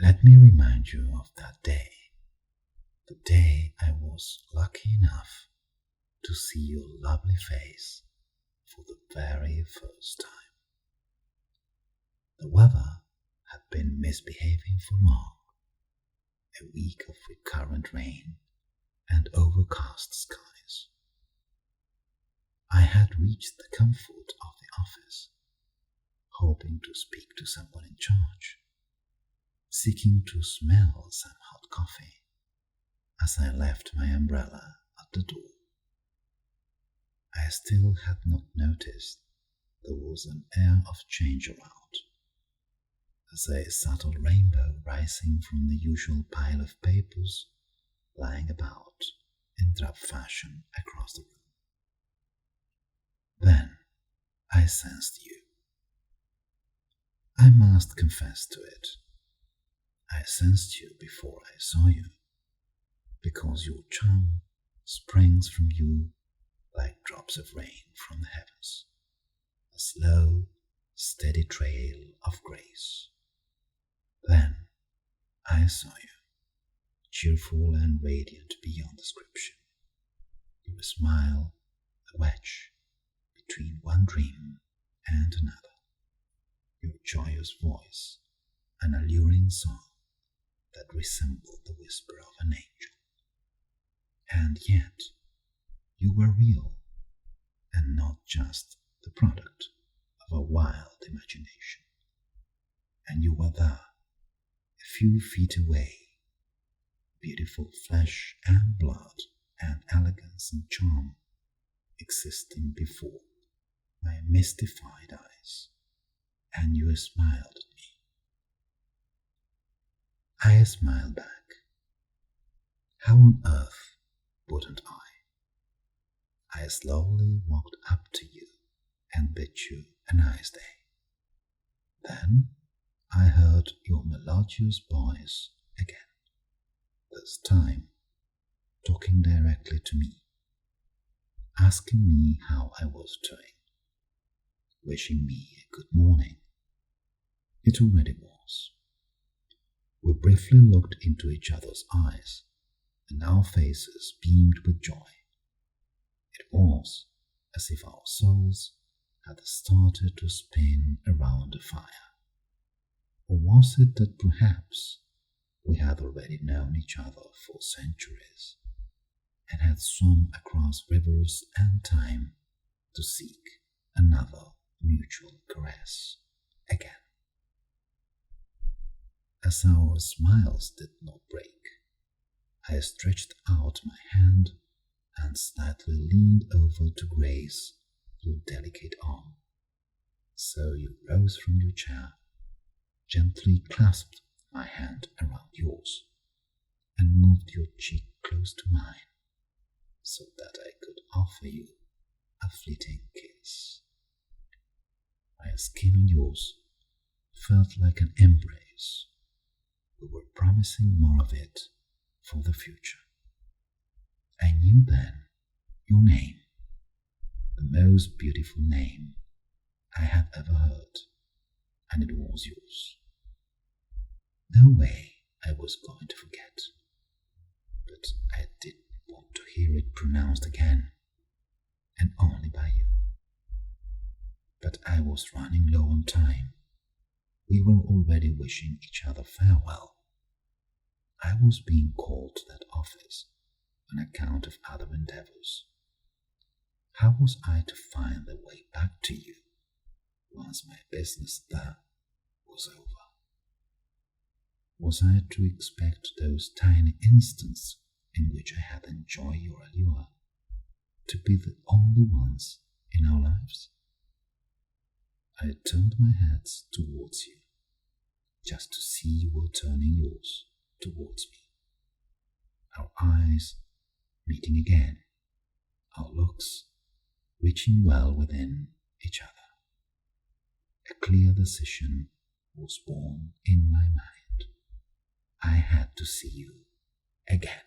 Let me remind you of that day, the day I was lucky enough to see your lovely face for the very first time. The weather had been misbehaving for long, a week of recurrent rain and overcast skies. I had reached the comfort of the office, hoping to speak to someone in charge, seeking to smell some hot coffee as I left my umbrella at the door. I still had not noticed there was an air of change around, as a subtle rainbow rising from the usual pile of papers lying about in drab fashion across the room. Then I sensed you. I must confess to it. I sensed you before I saw you, because your charm springs from you like drops of rain from the heavens, a slow, steady trail of grace. Then I saw you, cheerful and radiant beyond description, your smile a wedge between one dream and another, your joyous voice an alluring song that resembled the whisper of an angel. And yet, you were real, and not just the product of a wild imagination. And you were there, a few feet away, beautiful flesh and blood and elegance and charm existing before my mystified eyes, and you smiled at me. I smiled back. How on earth wouldn't I? I slowly walked up to you and bid you a nice day. Then I heard your melodious voice again, this time talking directly to me, asking me how I was doing, wishing me a good morning. It already was. We briefly looked into each other's eyes, and our faces beamed with joy. It was as if our souls had started to spin around a fire. Or was it that perhaps we had already known each other for centuries, and had swum across rivers and time to seek another mutual caress again? As our smiles did not break, I stretched out my hand and slightly leaned over to grace your delicate arm. So you rose from your chair, gently clasped my hand around yours, and moved your cheek close to mine, so that I could offer you a fleeting kiss. My skin on yours felt like an embrace. We were promising more of it for the future. I knew then your name, the most beautiful name I had ever heard, and it was yours. No way I was going to forget, but I did want to hear it pronounced again, and only by you. But I was running low on time. We were already wishing each other farewell. I was being called to that office on account of other endeavors. How was I to find the way back to you once my business there was over? Was I to expect those tiny instants in which I had enjoyed your allure to be the only ones in our lives? I turned my head towards you, just to see you were turning yours towards me. Our eyes meeting again, our looks reaching well within each other. A clear decision was born in my mind. I had to see you again.